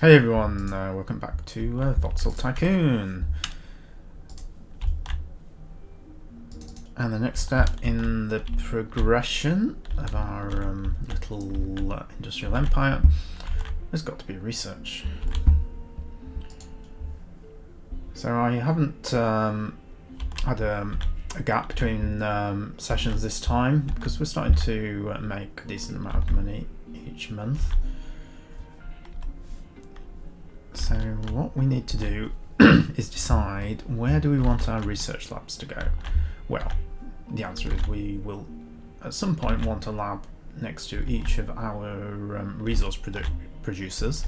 Hey everyone, welcome back to Voxel Tycoon. And the next step in the progression of our little industrial empire has got to be research. So I haven't had a gap between sessions this time because we're starting to make a decent amount of money each month. So what we need to do is decide where do we want our research labs to go. Well, the answer is we will at some point want a lab next to each of our resource producers,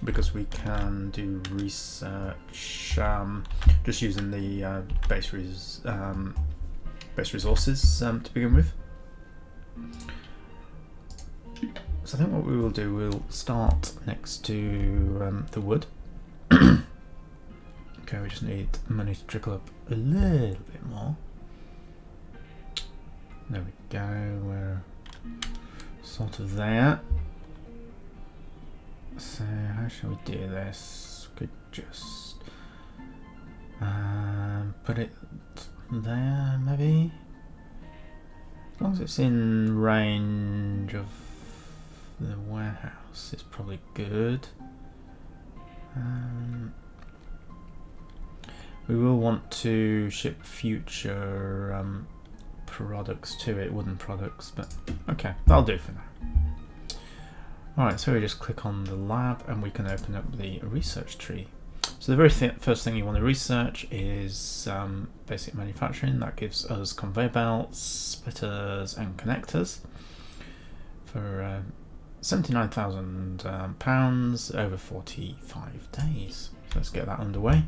because we can do research just using the base resources to begin with. So I think what we will do, we'll start next to the wood. Okay, we just need money to trickle up a little bit more. There we go, we're sort of there. So how shall we do this? We could just put it there, maybe? As long as it's in range of the warehouse, it's probably good. We will want to ship future products to it, wooden products, but okay, that'll do for now. Alright, so we just click on the lab and we can open up the research tree. So the very first thing you want to research is basic manufacturing. That gives us conveyor belts, splitters and connectors for £79,000 over 45 days. So let's get that underway.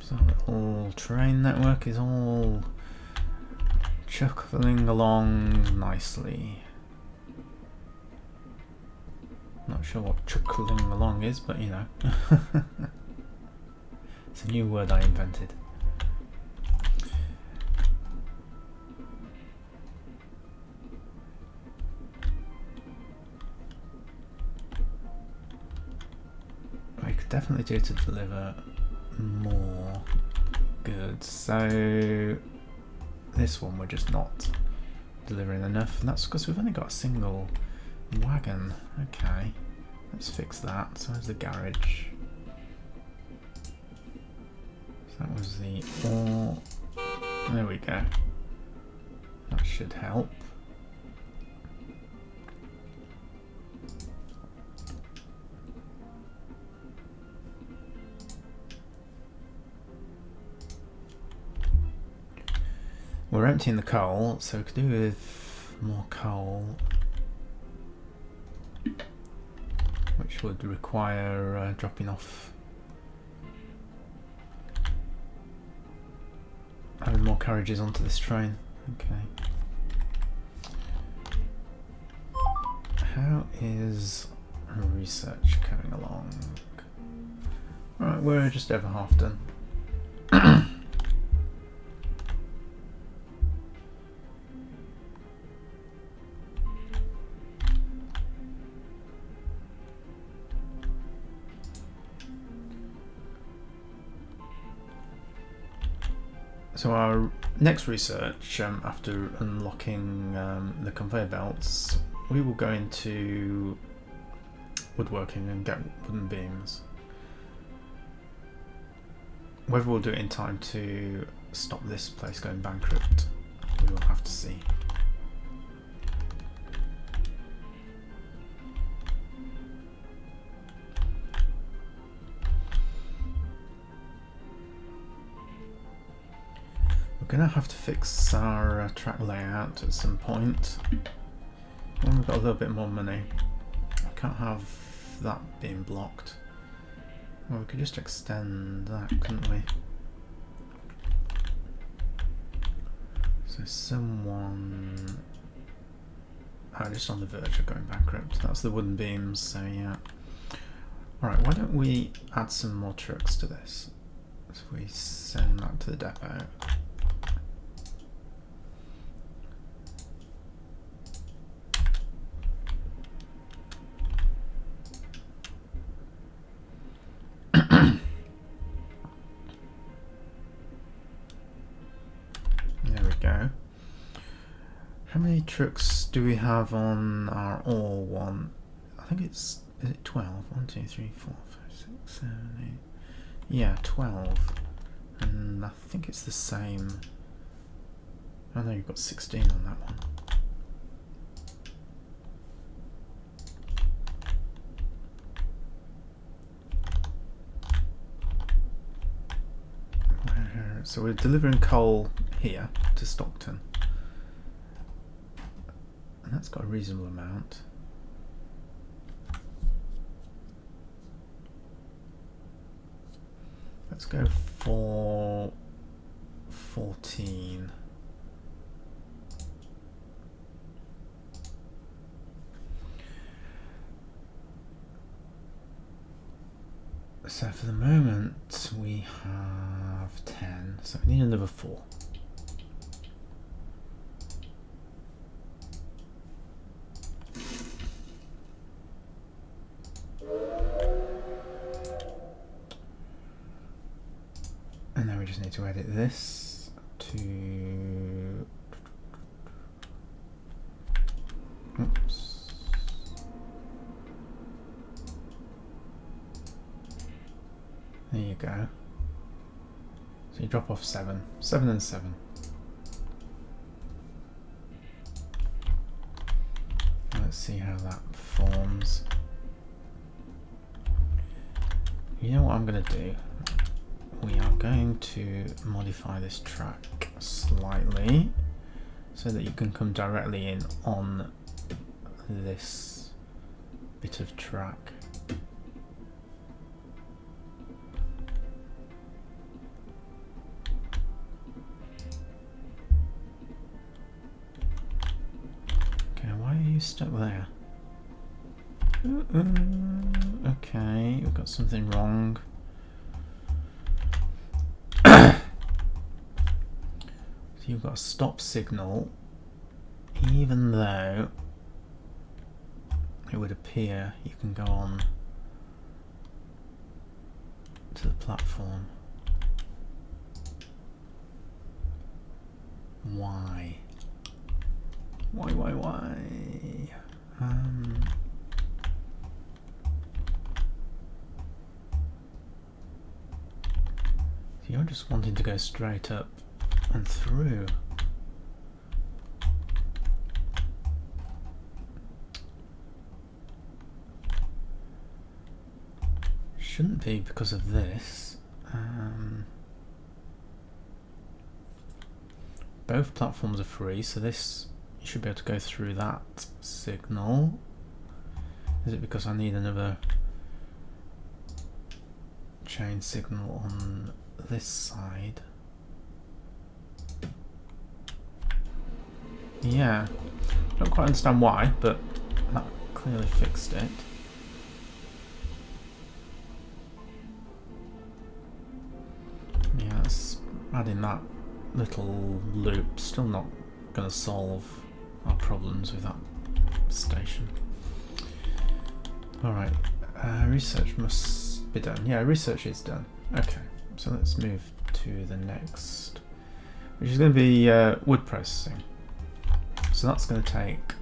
So the whole train network is all chuckling along nicely. Not sure what chuckling along is, but you know. It's a new word I invented. I could definitely do to deliver more goods. So this one we're just not delivering enough, and that's because we've only got a single wagon. Okay, let's fix that. So there's the garage. So that was the ore. There we go. That should help. We're emptying the coal, so we could do with more coal, which would require dropping off, having more carriages onto this train. Okay. How is research coming along? Right, we're just over half done. So our next research, after unlocking the conveyor belts, we will go into woodworking and get wooden beams. Whether we'll do it in time to stop this place going bankrupt, we will have to see. We're going to have to fix our track layout at some point when we've got a little bit more money. I can't have that being blocked. Well, we could just extend that, couldn't we? So someone just on the verge of going bankrupt. That's the wooden beams, so yeah. Alright, why don't we add some more trucks to this? So we send that to the depot. There we go. How many trucks do we have on our ore one? I think it's, is it 12? 1, 2, 3, 4, 5, 6, 7, 8. Yeah, 12. And I think it's the same. I know you've got 16 on that one. So we're delivering coal here to Stockton. And that's got a reasonable amount. Let's go for 14. So for the moment we have 10, so we need another 4. And then we just need to edit this to, oops. There you go. So you drop off 7. 7 and 7. Let's see how that performs. You know what I'm going to do? We are going to modify this track slightly so that you can come directly in on this bit of track. Why are you stuck there? Okay, we've got something wrong. So you've got a stop signal, even though it would appear you can go on to the platform. Why? Why? So you're just wanting to go straight up and through. Shouldn't be because of this. Both platforms are free, so this you should be able to go through that signal. Is it because I need another chain signal on this side? Yeah, I don't quite understand why, but that clearly fixed it. Yeah, it's adding that little loop, still not going to solve our problems with that station. Alright, research must be done. Yeah, research is done. Okay, so let's move to the next, which is going to be wood processing. So that's going to take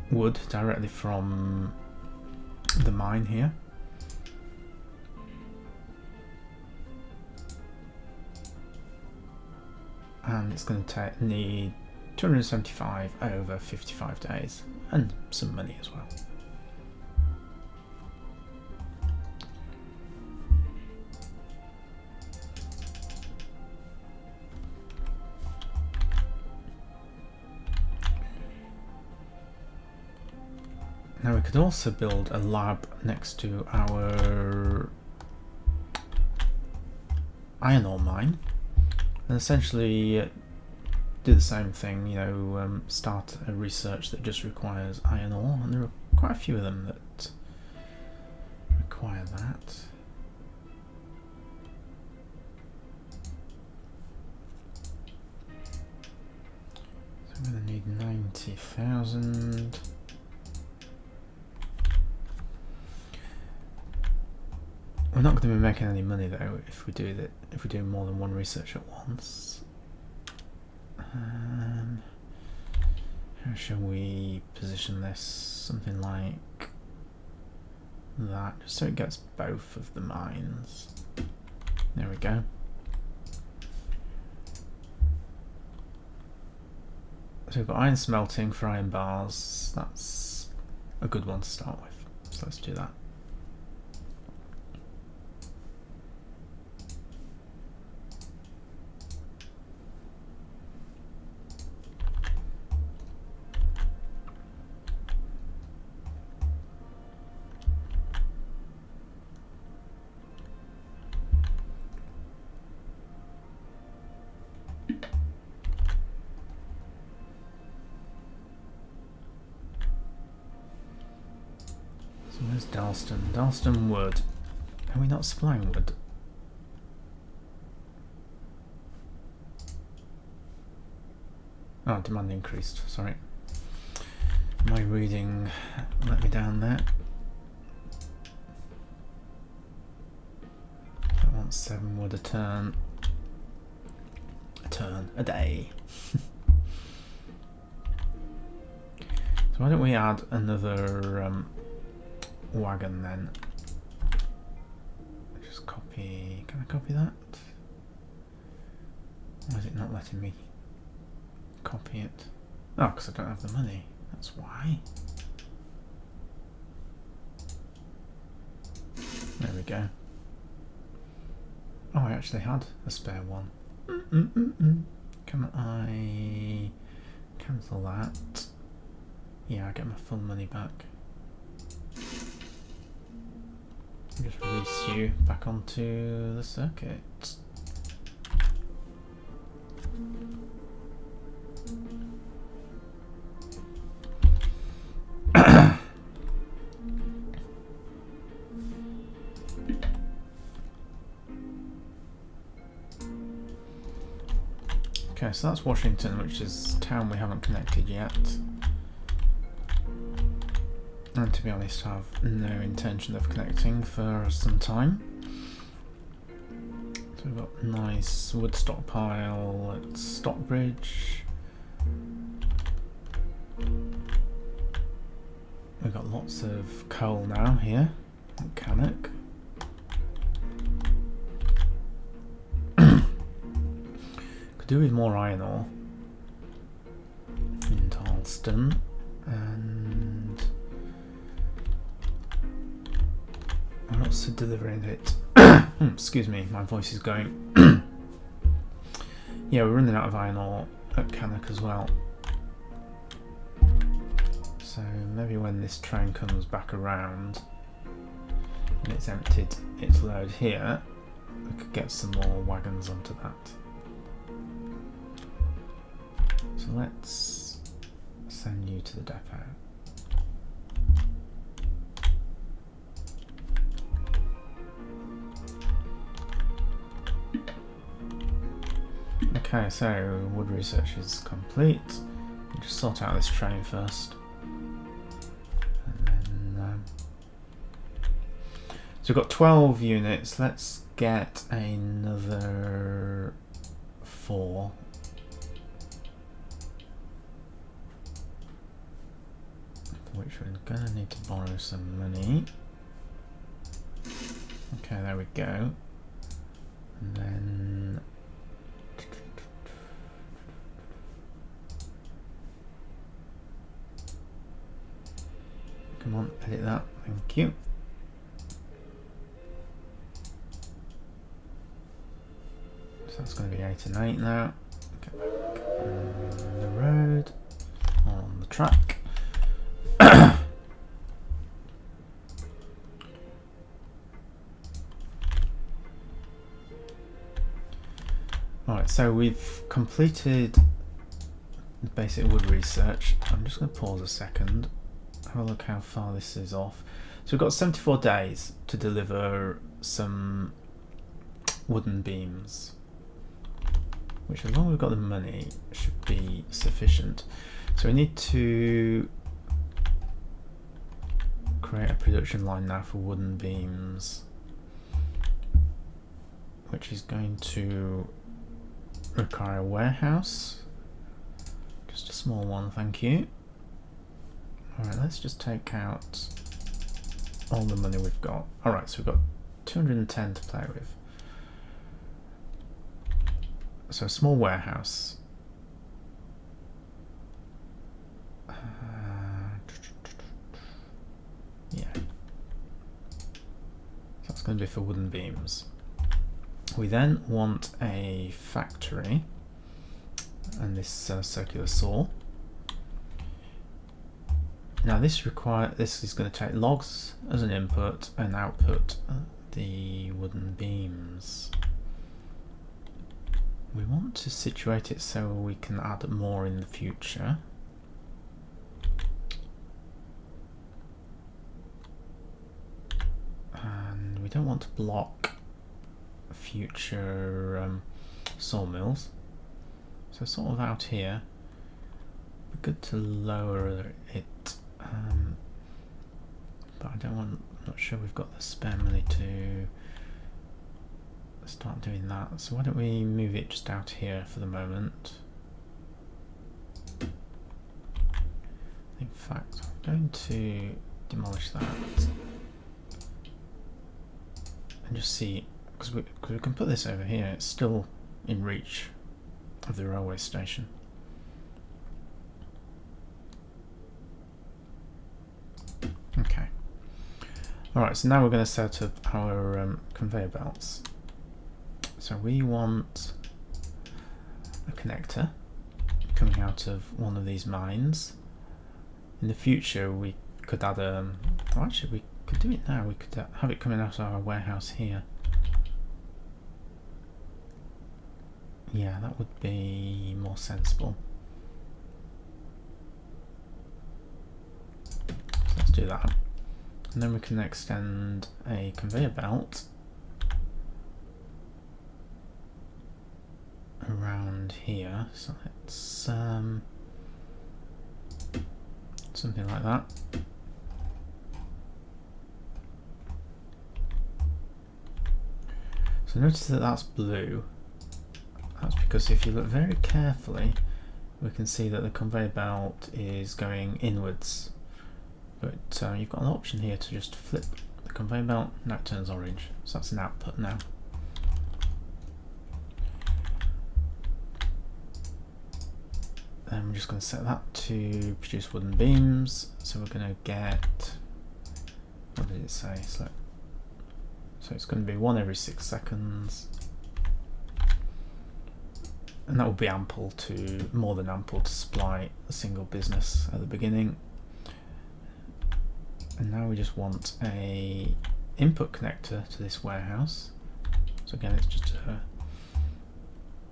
wood directly from the mine here. And it's going to need 275 over 55 days, and some money as well. Now we could also build a lab next to our iron ore mine, and essentially do the same thing, you know, start a research that just requires iron ore, and there are quite a few of them that require that. So I'm going to need 90,000. We're not going to be making any money though if we do that. If we do more than one research at once. How shall we position this? Something like that, just so it gets both of the mines. There we go. So we've got iron smelting for iron bars. That's a good one to start with. So let's do that. So where's Dalston? Dalston wood. Are we not supplying wood? Oh, demand increased, sorry. My reading let me down there. I want 7 wood a turn. A day. So why don't we add another wagon then? Just copy. Can I copy that? Why is it not letting me copy it? Oh, because I don't have the money. That's why. There we go. Oh, I actually had a spare one. Can I cancel that? Yeah, I get my full money back. Just release you back onto the circuit. Okay, so that's Washington, which is a town we haven't connected yet. And to be honest, I have no intention of connecting for some time. So we've got nice wood stockpile at Stockbridge. We've got lots of coal now here at Cannock. Could do with more iron ore in Dalston, and I'm also delivering it. Excuse me, my voice is going. Yeah, we're running out of iron ore at Cannock as well. So maybe when this train comes back around and it's emptied its load here, we could get some more wagons onto that. So let's send you to the depot. Okay, so wood research is complete. We'll just sort out this train first. And then, so we've got 12 units. Let's get another 4. Which we're gonna need to borrow some money. Okay, there we go. And then come on, edit that, thank you. So that's going to be 8 and 8 now. Get back on the road, on the track. Alright, so we've completed basic wood research. I'm just going to pause a second, have a look how far this is off. So we've got 74 days to deliver some wooden beams, which as long as we've got the money should be sufficient. So we need to create a production line now for wooden beams, which is going to require a warehouse. Just a small one, thank you. Alright, let's just take out all the money we've got. Alright, so we've got 210 to play with. So a small warehouse. Yeah. So that's going to be for wooden beams. We then want a factory and this circular saw. Now this is going to take logs as an input and output the wooden beams. We want to situate it so we can add more in the future. And we don't want to block future sawmills. So sort of out here, it'd be good to lower it, but I'm not sure we've got the spare money to start doing that. So why don't we move it just out here for the moment. In fact, I'm going to demolish that and just see, because we can put this over here, it's still in reach of the railway station. Okay. Alright, so now we're going to set up our conveyor belts. So we want a connector coming out of one of these mines. In the future we could add well, actually we could do it now, we could have it coming out of our warehouse here. Yeah, that would be more sensible. So let's do that. And then we can extend a conveyor belt around here. So it's something like that. So notice that that's blue. That's because if you look very carefully, we can see that the conveyor belt is going inwards. But you've got an option here to just flip the conveyor belt. Now it turns orange. So that's an output now. Then we're just going to set that to produce wooden beams. So we're going to get, what did it say? So it's going to be 1 every 6 seconds. And that will be ample to, more than ample to supply a single business at the beginning. And now we just want a input connector to this warehouse. So again, it's just a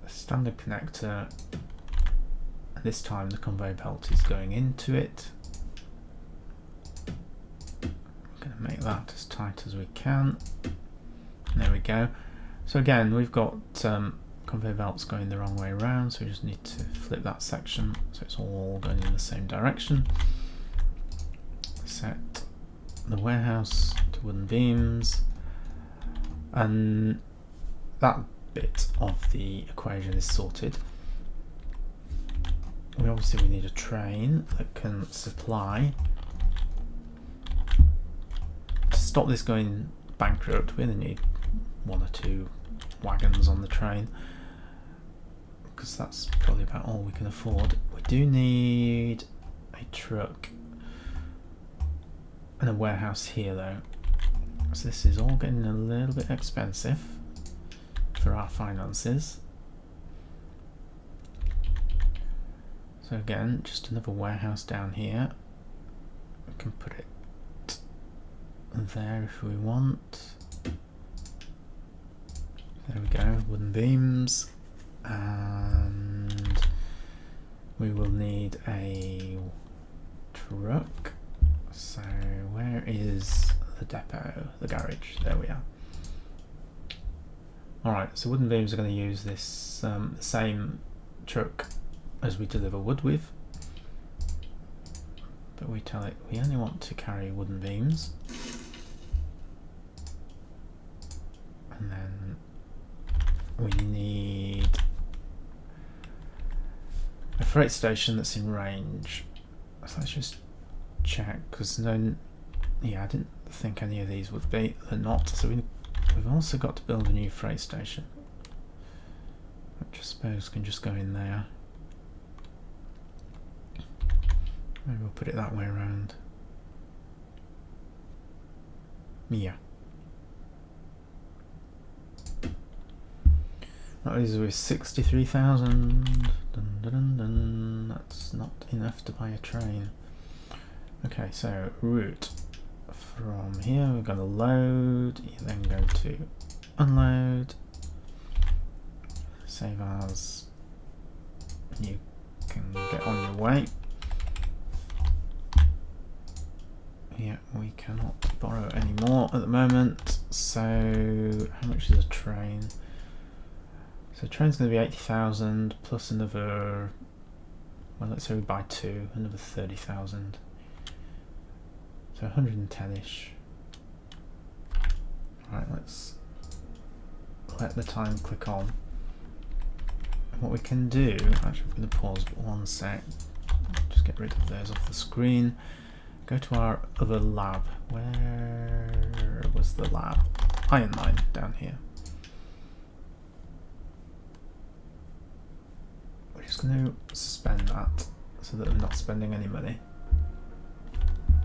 standard connector. And this time the conveyor belt is going into it. We're going to make that as tight as we can. And there we go. So again, we've got conveyor belts going the wrong way around, so we just need to flip that section so it's all going in the same direction. Set the warehouse to wooden beams, and that bit of the equation is sorted. We need a train that can supply. To stop this going bankrupt, we only need 1 or 2 wagons on the train, because that's probably about all we can afford. We do need a truck and a warehouse here though, so this is all getting a little bit expensive for our finances. So again, just another warehouse down here. We can put it there if we want. There we go, wooden beams, and We will need a truck. So where is the depot? The garage. There we are. Alright, so wooden beams are going to use this same truck as we deliver wood with. But we tell it we only want to carry wooden beams. And then we need a freight station that's in range. So let's just check, because yeah, I didn't think any of these would be. They're not. So we've also got to build a new freight station, which I suppose can just go in there. Maybe we'll put it that way around. Yeah. That is with 63,000. Dun, dun, dun, dun. That's not enough to buy a train. Okay, so route from here, we're going to load, you then go to unload, save as, and you can get on your way. Yeah, we cannot borrow any more at the moment, so how much is a train? So a train's going to be 80,000 plus another, well, let's say we buy two, another 30,000. So 110-ish. Alright, let's let the time click on. And what we can do, actually I'm going to pause for 1 sec, just get rid of those off the screen. Go to our other lab. Where was the lab? Iron mine, down here. We're just going to suspend that so that we're not spending any money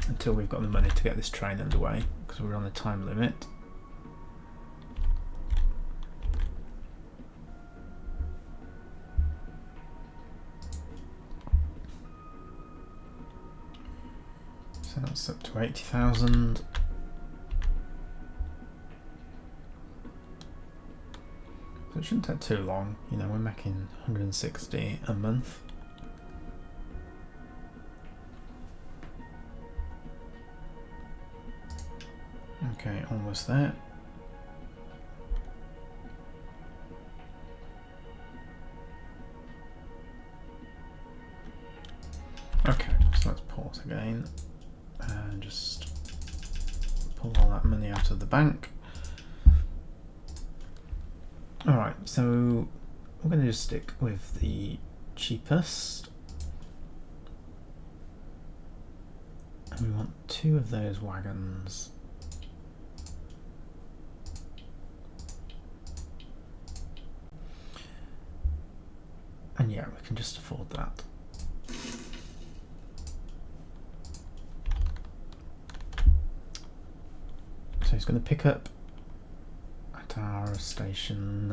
until we've got the money to get this train underway, because we're on a time limit. So that's up to 80,000. So it shouldn't take too long, you know, we're making 160 a month. Okay, almost there. Okay, so let's pause again and just pull all that money out of the bank. Alright, so we're going to just stick with the cheapest. And we want 2 of those wagons. And yeah, we can just afford that. So he's going to pick up at our station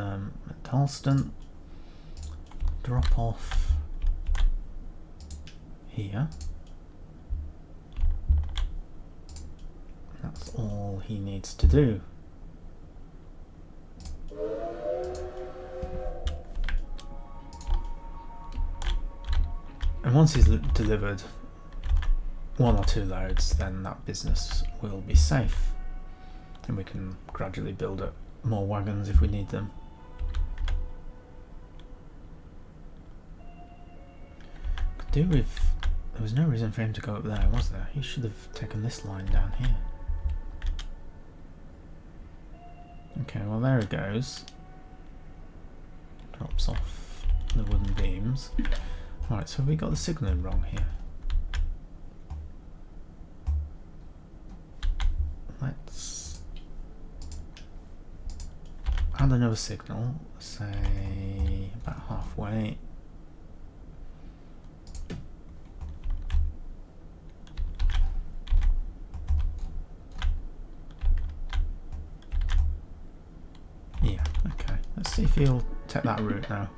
at Dalston, drop off here. That's all he needs to do. And once he's delivered 1 or 2 loads, then that business will be safe. And we can gradually build up more wagons if we need them. Could do with, there was no reason for him to go up there, was there? He should have taken this line down here. Okay, well there he goes. Drops off the wooden beams. Right, so have we got the signalling wrong here? Let's add another signal, say about halfway. Yeah, okay. Let's see if he'll take that route now.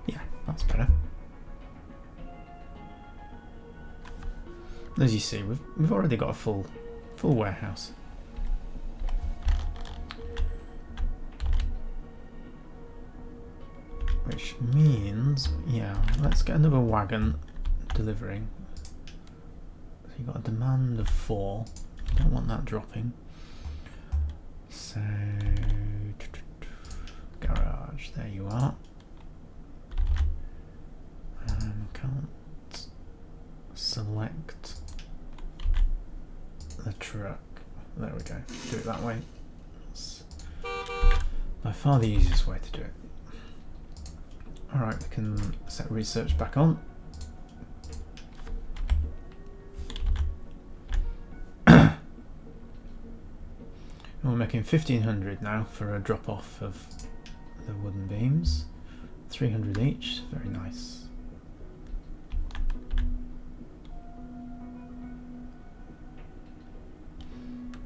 Yeah, that's better. As you see, we've already got a full warehouse. means, yeah, let's get another wagon delivering. So you've got a demand of 4. You don't want that dropping. So, garage, there you are. Can't select the truck. There we go. Do it that way. That's by far the easiest way to do it. Alright, we can set research back on. We're making 1500 now for a drop off of the wooden beams. 300 each, very nice.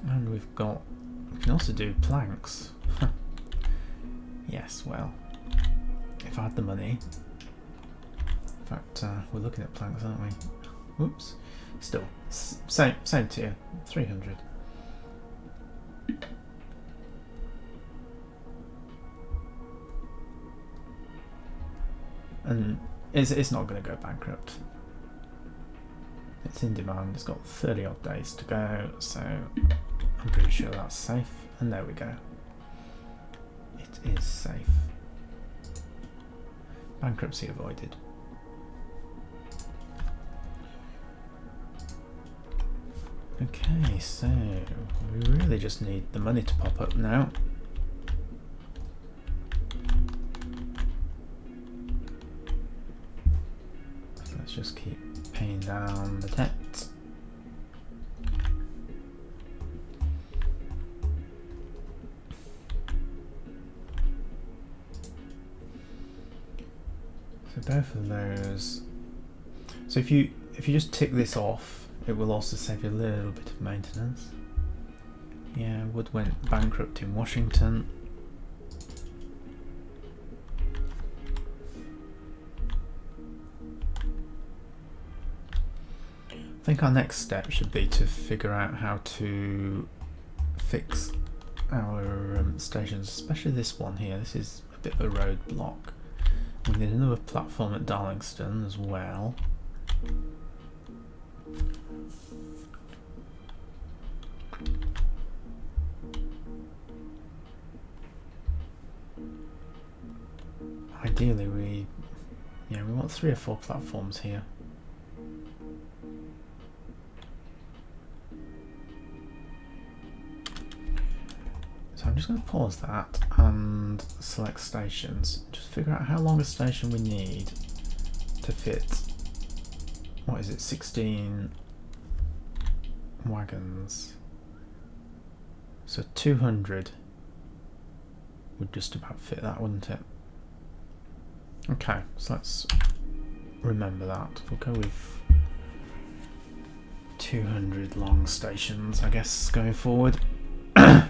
And we can also do planks. Yes, well, if I had the money. In fact, we're looking at planks, aren't we? Whoops. Still, same tier, 300. And it's not going to go bankrupt. It's in demand. It's got 30 odd days to go, so I'm pretty sure that's safe. And there we go. It is safe. Bankruptcy avoided. Okay, so we really just need the money to pop up now. So let's just keep paying down the debt. So both of those. So if you just tick this off, it will also save you a little bit of maintenance. Yeah, Wood went bankrupt in Washington. I think our next step should be to figure out how to fix our stations, especially this one here. This is a bit of a roadblock. We need another platform at Darlingston as well. Ideally, we want 3 or 4 platforms here. So I'm just going to pause that and select stations. Just figure out how long a station we need to fit. What is it? 16 wagons. So 200 would just about fit that, wouldn't it? Okay, so let's remember that. We'll go with 200 long stations, I guess, going forward. Okay,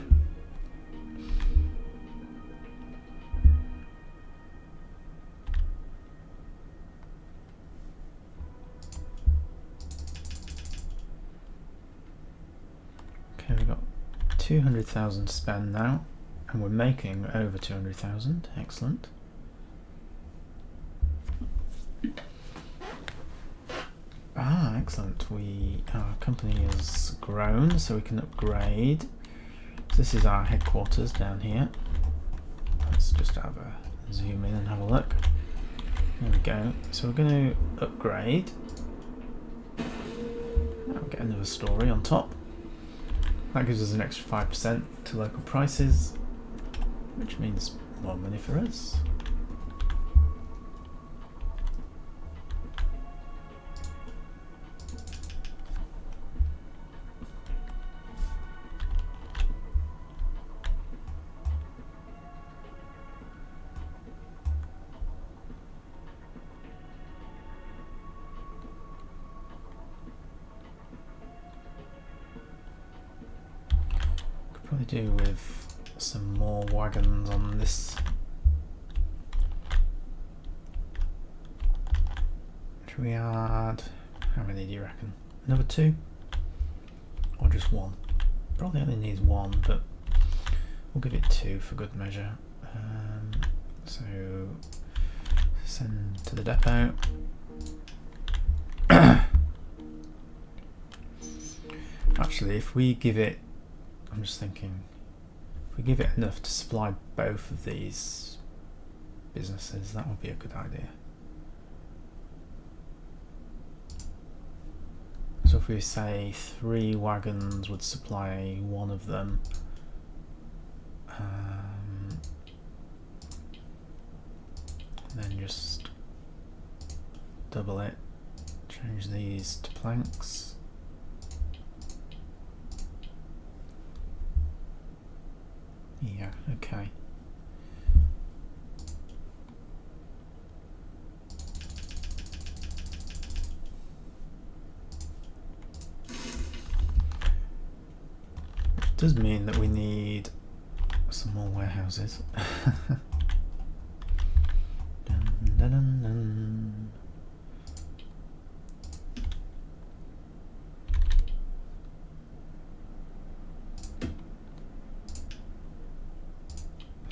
we've got 200,000 to spend now, and we're making over 200,000. Excellent. Ah, excellent. Our company has grown, so we can upgrade. So this is our headquarters down here. Let's just have a zoom in and have a look. There we go. So we're going to upgrade. We'll get another story on top. That gives us an extra 5% to local prices, which means more money for us. Probably do with some more wagons on this. Should we add, how many do you reckon? Another 2? Or just 1? Probably only needs 1, but we'll give it 2 for good measure. So Send to the depot. Actually, if we give it, I'm just thinking, if we give it enough to supply both of these businesses, that would be a good idea. So if we say 3 wagons would supply one of them, then just double it, change these to planks. Yeah, okay. Which does mean that we need some more warehouses. Dun, dun, dun, dun.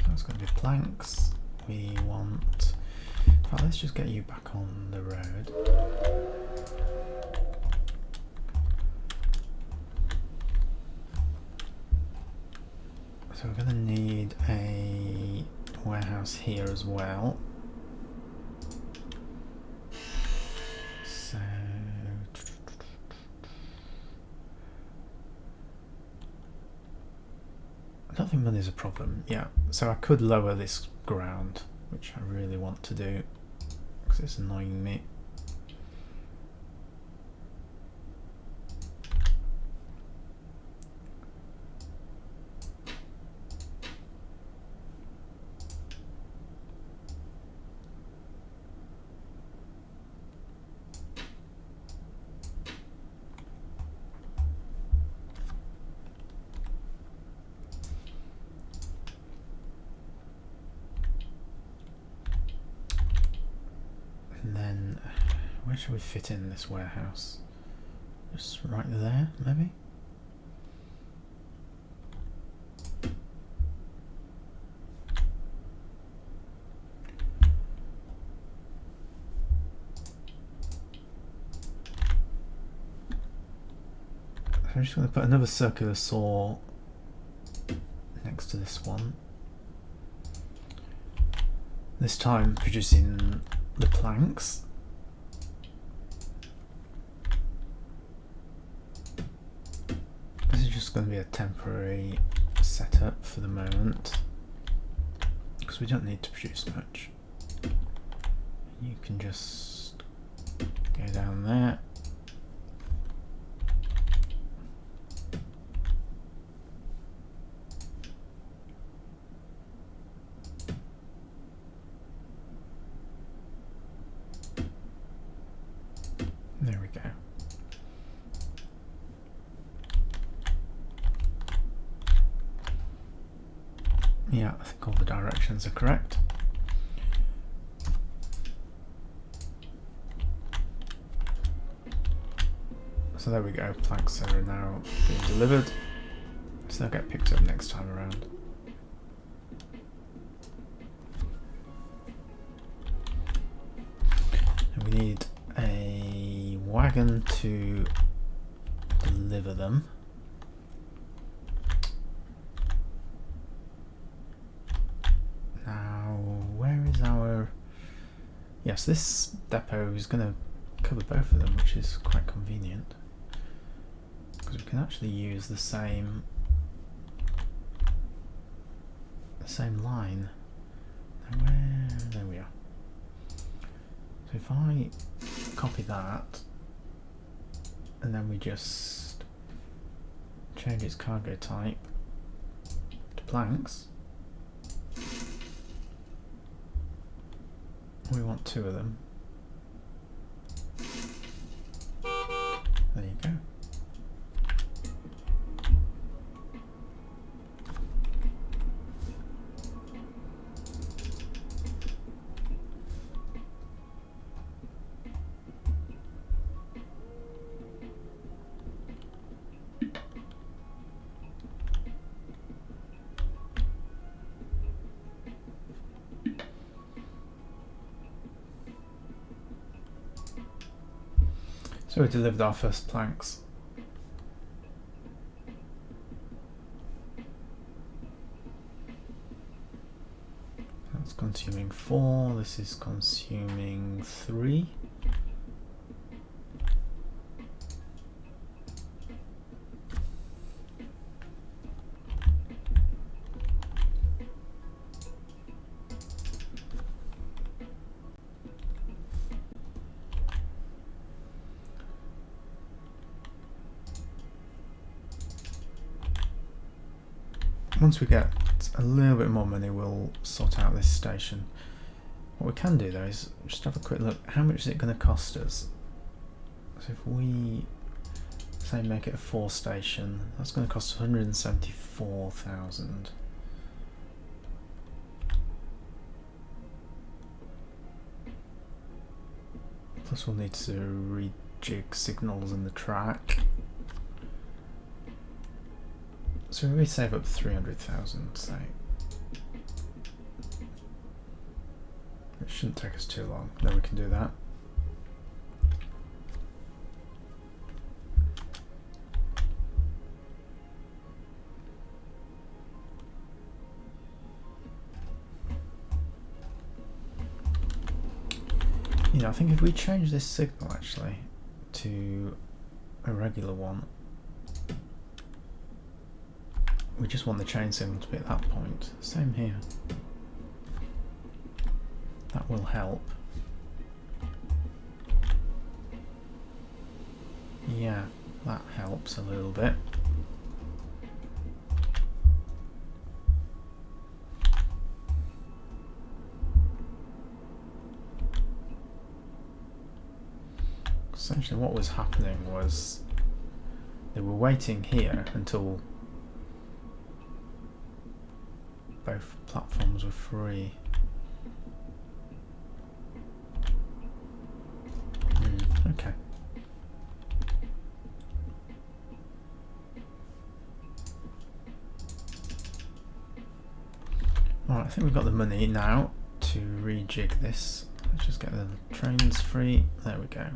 So it's going to be planks. We want. In fact, let's just get you back on the road. So we're going to need a warehouse here as well. So I don't think money's a problem. Yeah, so I could lower this ground, which I really want to do because it's annoying me. And then, where should we fit in this warehouse? Just right there, maybe? I'm just going to put another circular saw next to this one. This time producing the planks. This is just going to be a temporary setup for the moment because we don't need to produce much. You can just go down there. There we go. Yeah, I think all the directions are correct. So there we go, planks are now being delivered. So they'll get picked up next time around. And we need a wagon to deliver them. Now, where is our... Yes, this depot is going to cover both of them, which is quite convenient. Because we can actually use the same line. Now there we are. So if I copy that, and then we just change its cargo type to planks. We want 2 of them. There you go. So we delivered our first planks. That's consuming 4, this is consuming 3. Once we get a little bit more money, we'll sort out this station. What we can do though is just have a quick look. How much is it going to cost us? So if we say make it a 4 station, that's going to cost 174,000. Plus we'll need to rejig signals in the track. So we save up 300,000, say. It shouldn't take us too long. Then we can do that. You know, I think if we change this signal actually to a regular one, we just want the chain signal to be at that point. Same here. That will help. Yeah, that helps a little bit. Essentially what was happening was they were waiting here until both platforms were free. Okay. Alright, I think we've got the money now to rejig this. Let's just get the trains free. There we go.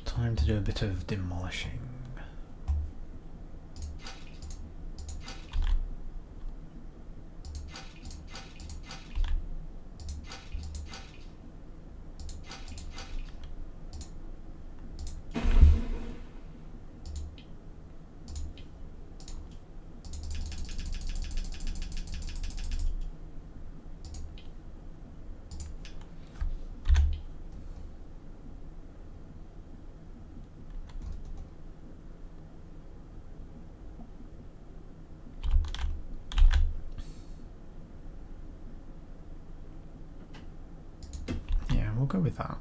Time to do a bit of demolishing. We'll go with that.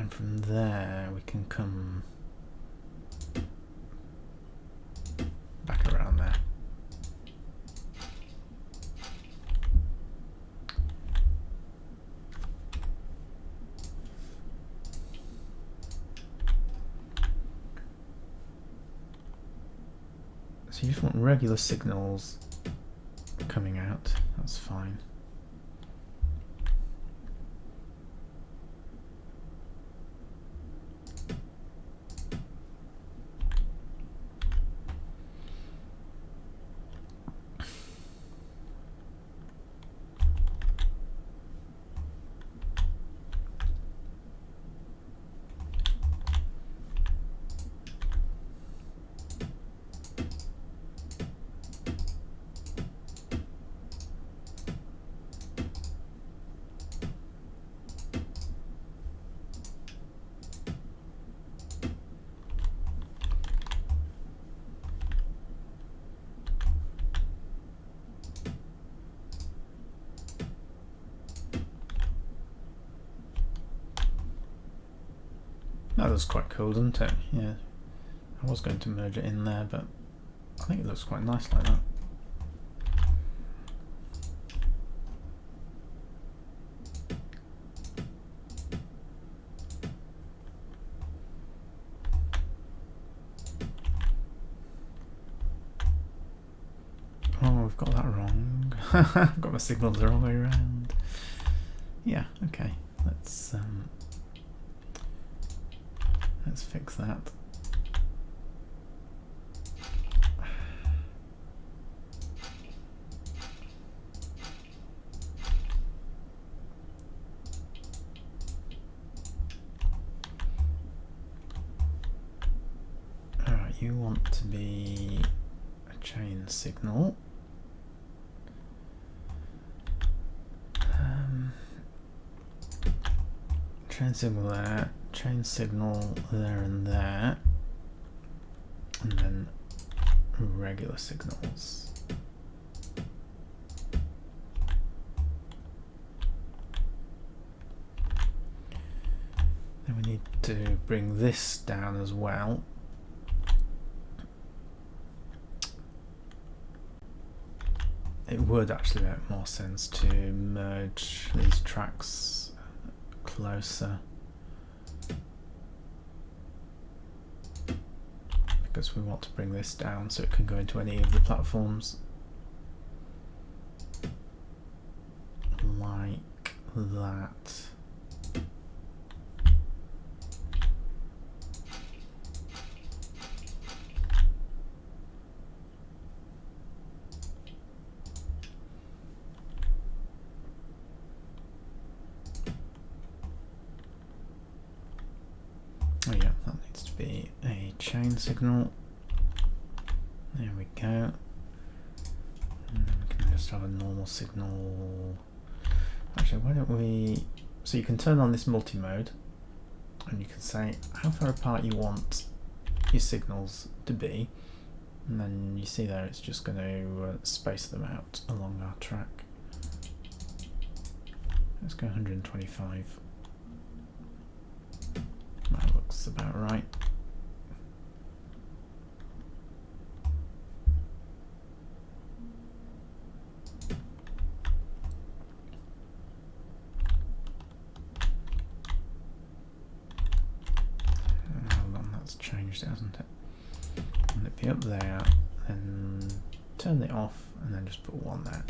From there we can come back around there. So you just want regular signals coming out, that's fine. That looks quite cool, doesn't it? Yeah. I was going to merge it in there, but I think it looks quite nice like that. Oh, I've got that wrong. I've got my signals the wrong way around. Yeah, okay. Let's fix that. Alright, you want to be a chain signal. Chain signal there, chain signal there and there, and then regular signals. Then we need to bring this down as well. It would actually make more sense to merge these tracks closer, because we want to bring this down so it can go into any of the platforms like that. Oh yeah, that needs to be a chain signal. There we go. And then we can just have a normal signal. Actually, why don't we... So you can turn on this multi-mode and you can say how far apart you want your signals to be. And then you see there it's just going to space them out along our track. Let's go 125. That looks about right. Hold on, that's changed, hasn't it? And it be up there, then turn it off, and then just put one there.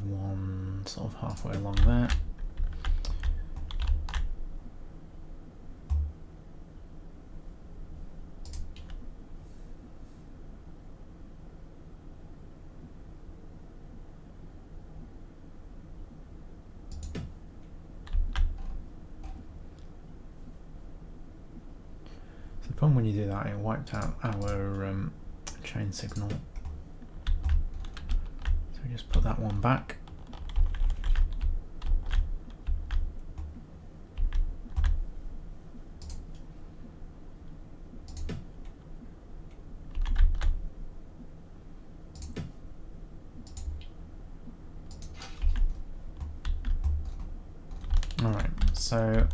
One sort of halfway along there. So the problem when you do that, it wiped out our chain signal. So we just put that one back. Alright, so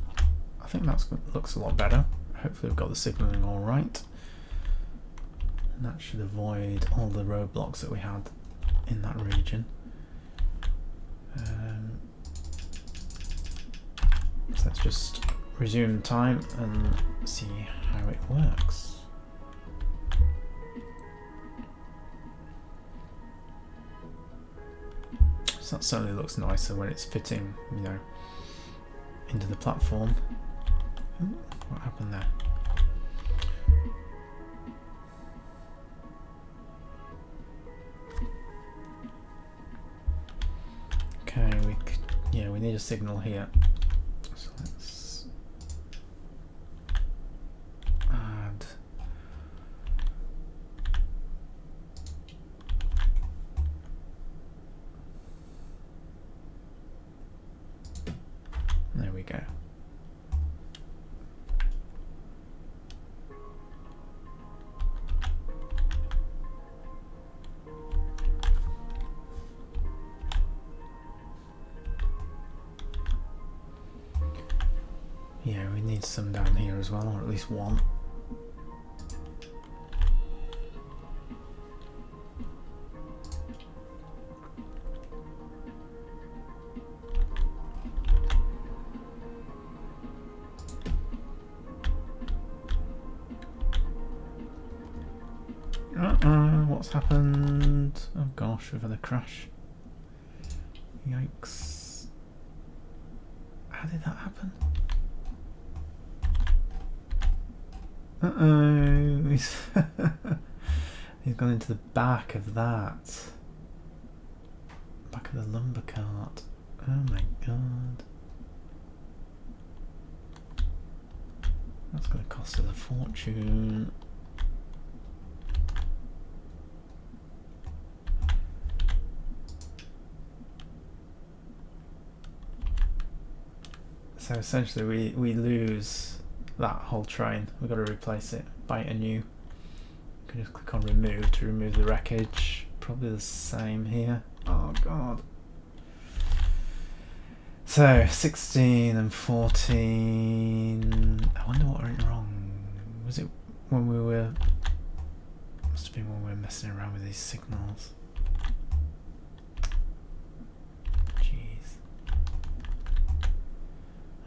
I think that looks a lot better. Hopefully we've got the signalling all right. And that should avoid all the roadblocks that we had in that region. So let's just resume time and see how it works. So that certainly looks nicer when it's fitting, you know, into the platform. Ooh, what happened there? Okay, we need a signal here. So let's add. There we go. Yeah, we need some down here as well, or at least one. What's happened? Oh gosh, we've had a crash. Yikes. How did that happen? Uh-oh. He's gone into the back of that. Back of the lumber cart. Oh my god. That's going to cost us a fortune. So essentially we lose that whole train. We've got to replace it, buy a new. You can just click on remove to remove the wreckage. Probably the same here. Oh god. So 16 and 14. I wonder what went wrong. Was it when we were... Must have been when we were messing around with these signals.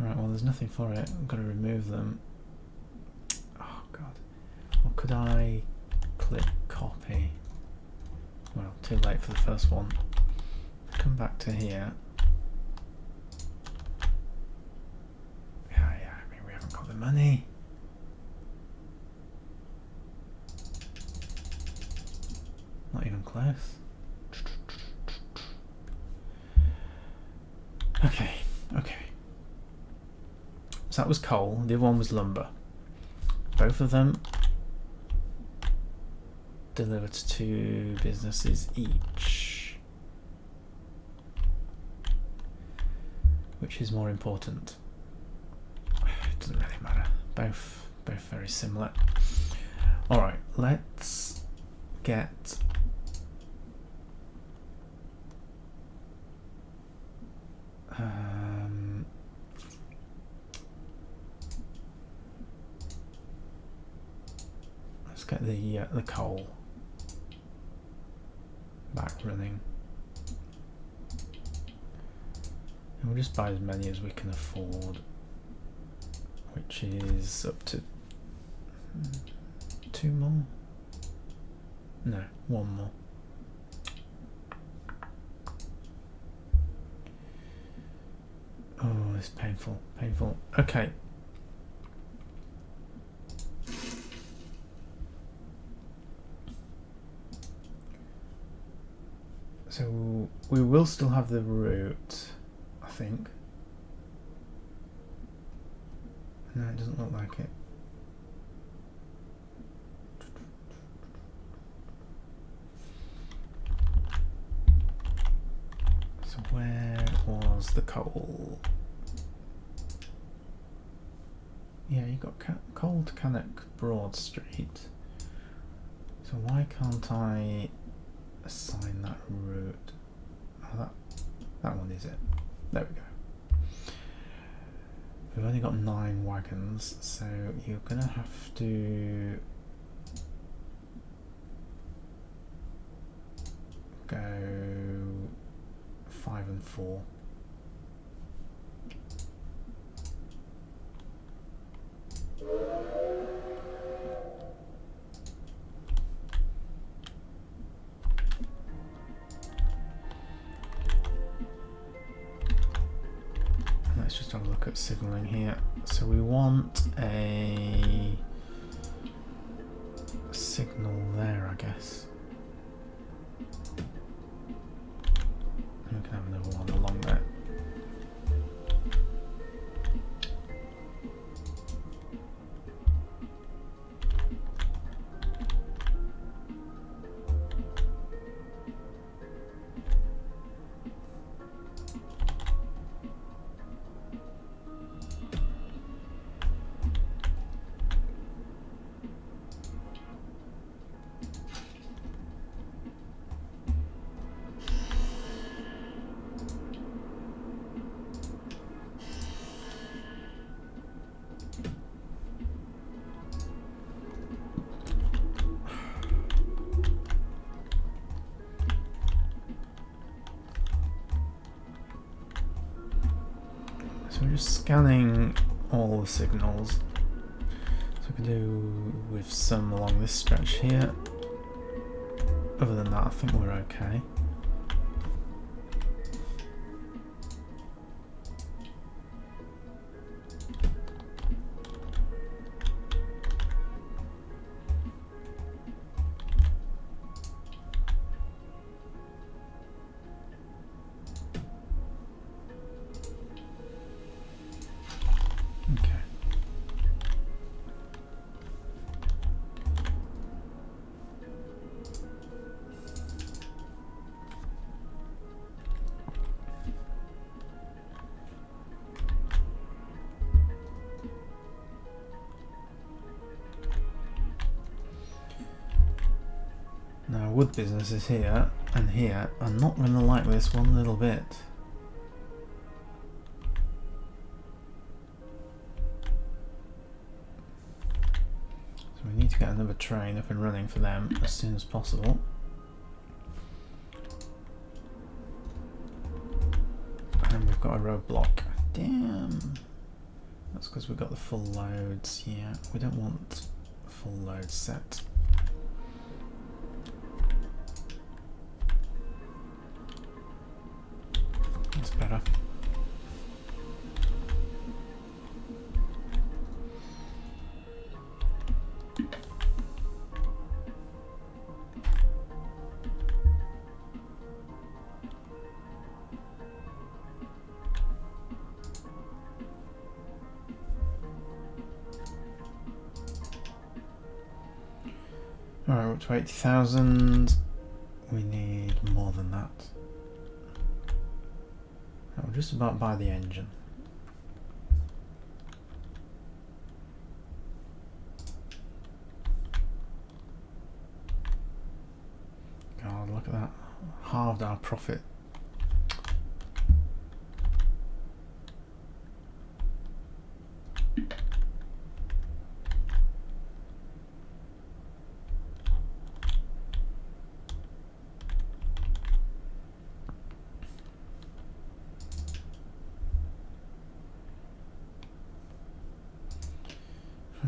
Alright, well there's nothing for it. I've got to remove them. Oh god. Or could I click copy? Well, too late for the first one. Come back to here. Yeah, I mean we haven't got the money. Not even close. Okay. So that was coal, the other one was lumber. Both of them delivered to 2 businesses each. Which is more important? It doesn't really matter. Both very similar. Alright, let's get get the coal back running, and we'll just buy as many as we can afford, which is up to 2 more. No, 1 more. Oh, it's painful. Okay. So we will still have the route, I think. No, it doesn't look like it. So where was the coal? Yeah, you got coal to Cannock Broad Street. So why can't I assign that route? Oh, that one is it. There we go. We've only got 9 wagons, so you're gonna have to go 5 and 4. Let's just have a look at signalling here. So we want a signal there, I guess. And we can have another one along there. just scanning all the signals. So we can do with some along this stretch here. Other than that, I think we're okay. Now wood business is here and here. I'm not going to like this one little bit. So we need to get another train up and running for them as soon as possible. And we've got a roadblock. Damn. That's because we've got the full loads. Yeah, we don't want full load set. That's better. Alright, we're up to 80,000. We need more than that. We'll just about buy the engine. God, look at that. Halved our profit.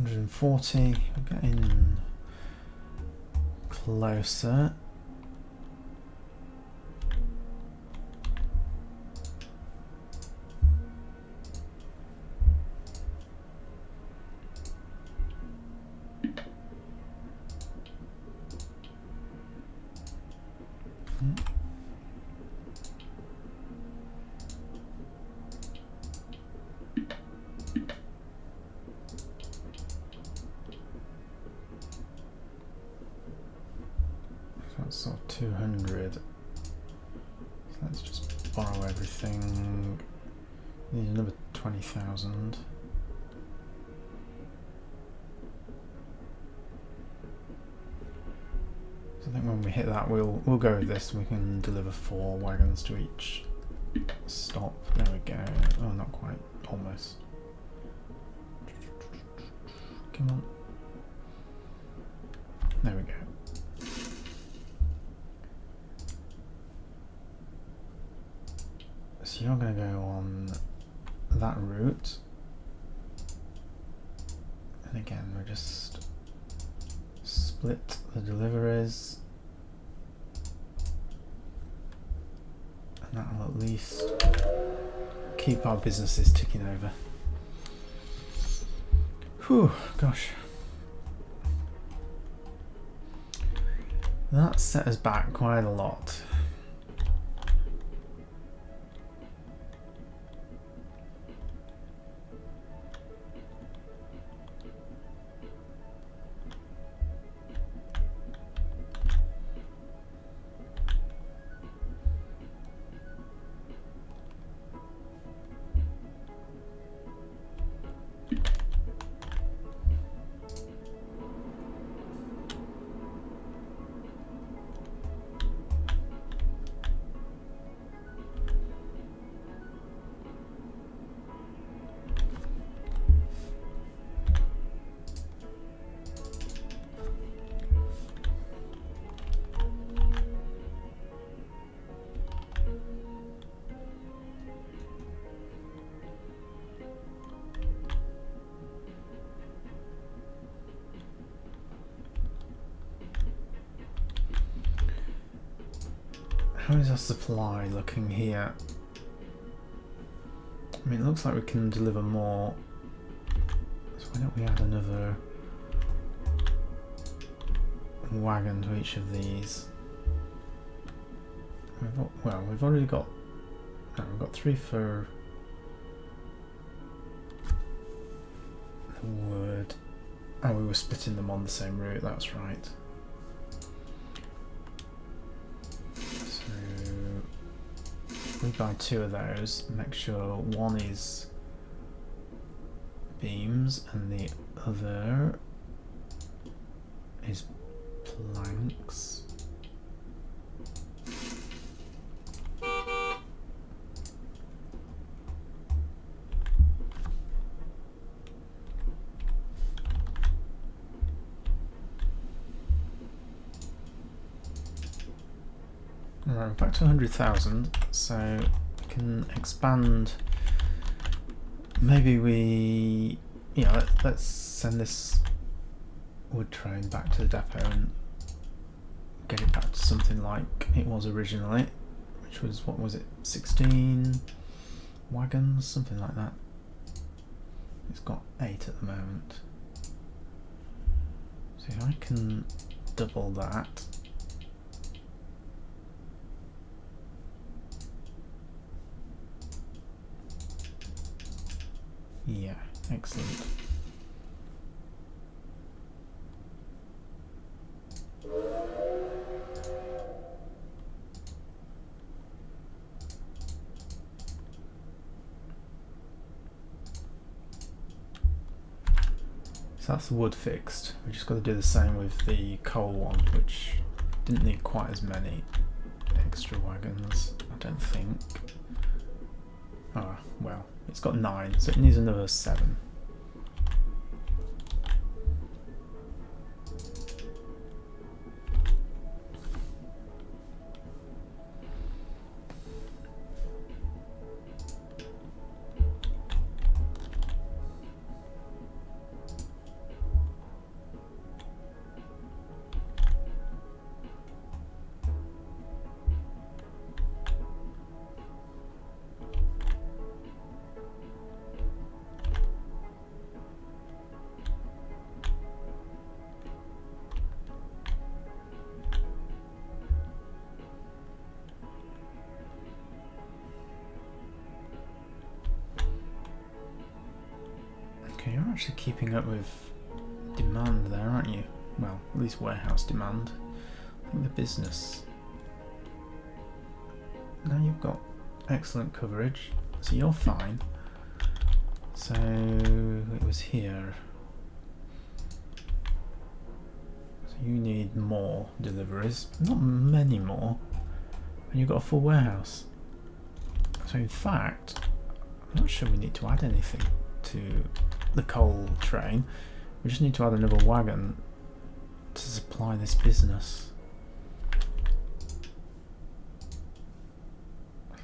$140, we're getting closer. So 200. So let's just borrow everything. Need another 20,000. So I think when we hit that, we'll go with this. We can deliver 4 wagons to each stop. There we go. Oh, not quite. Almost. Come on. There we go. So you're going to go on that route, and again we'll just split the deliveries, and that'll at least keep our businesses ticking over. Whew, gosh. That set us back quite a lot. how is our supply looking here? I mean, it looks like we can deliver more. So why don't we add another wagon to each of these? We've already got. No, we've got 3 for the wood. Oh, we were splitting them on the same route. That's right. So we buy 2 of those. Make sure one is beams and the other is planks. Alright, back to 100,000, so we can expand. Maybe we, let's send this wood train back to the depot and get it back to something like it was originally, which was, what was it, 16 wagons, something like that. It's got 8 at the moment. So if I can double that. Yeah, excellent. So that's the wood fixed. We just got to do the same with the coal one, which didn't need quite as many extra wagons, I don't think. Oh, well, it's got 9, so it needs another 7. Okay, you're actually keeping up with demand there, aren't you? Well, at least warehouse demand. I think the business. Now you've got excellent coverage, so you're fine. So it was here. So you need more deliveries, not many more, and you've got a full warehouse. So in fact, I'm not sure we need to add anything to the coal train. We just need to add another wagon to supply this business.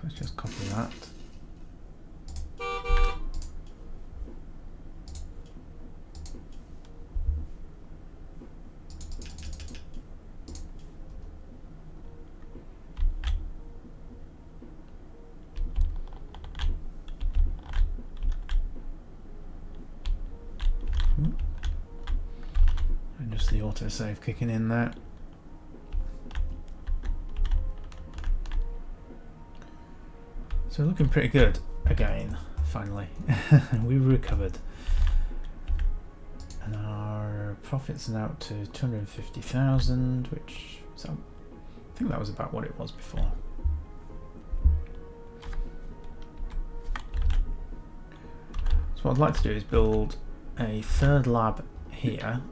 Let's just copy that. And just the autosave kicking in there. So we're looking pretty good again, finally. We recovered. And our profits are now to 250,000, which, so I think that was about what it was before. So what I'd like to do is build a third lab here,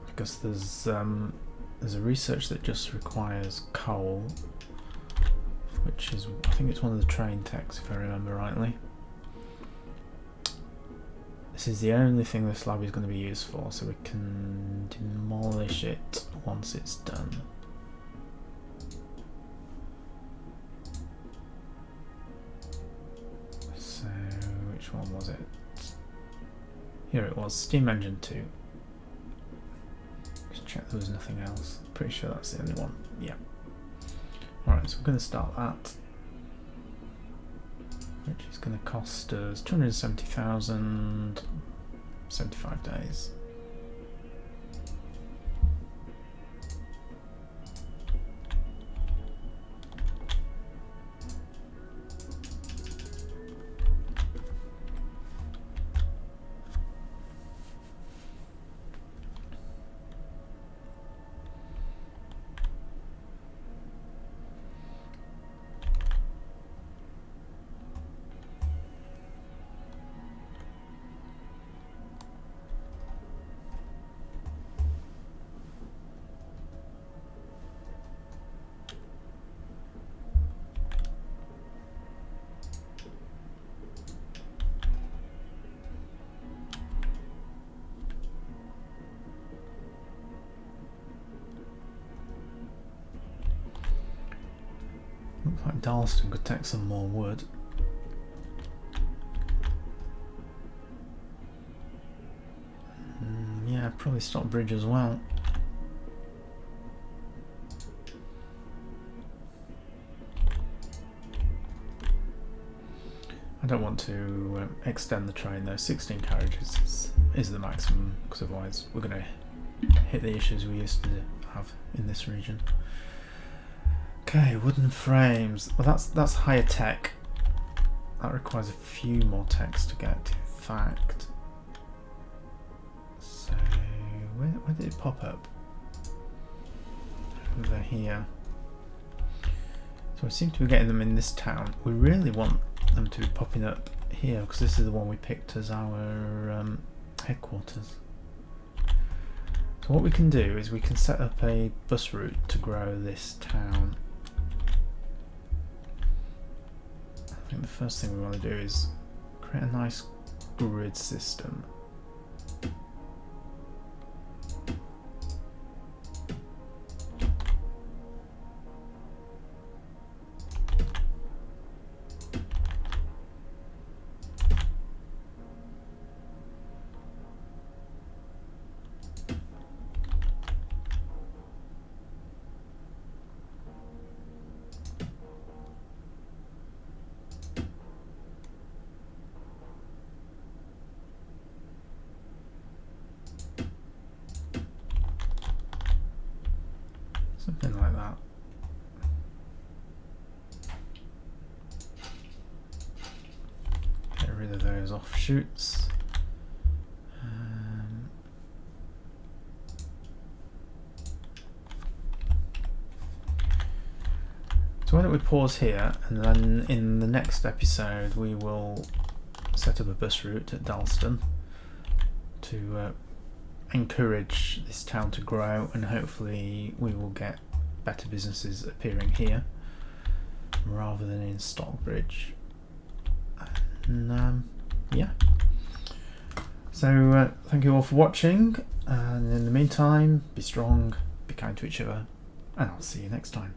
because there's a research that just requires coal, which is, I think it's one of the train techs if I remember rightly. This is the only thing this lab is going to be used for, so we can demolish it once it's done. So, which one was it? Here it was, steam engine 2. Just check there was nothing else. Pretty sure that's the only one. Yeah. Alright, so we're going to start that, which is going to cost us 270,000, 75 days. Looks like Dalston could take some more wood. Yeah, probably Stockbridge as well. I don't want to extend the train though. 16 carriages is the maximum, because otherwise we're going to hit the issues we used to have in this region. Okay, wooden frames. Well, that's higher tech. That requires a few more techs to get to. In fact, so where did it pop up? Over here. So we seem to be getting them in this town. We really want them to be popping up here, because this is the one we picked as our headquarters. So what we can do is we can set up a bus route to grow this town. I think the first thing we want to do is create a nice grid system. Something like that. Get rid of those offshoots. So why don't we pause here, and then in the next episode we will set up a bus route at Dalston to encourage this town to grow, and hopefully we will get better businesses appearing here rather than in Stockbridge. And yeah, so thank you all for watching, and in the meantime, be strong, be kind to each other, and I'll see you next time.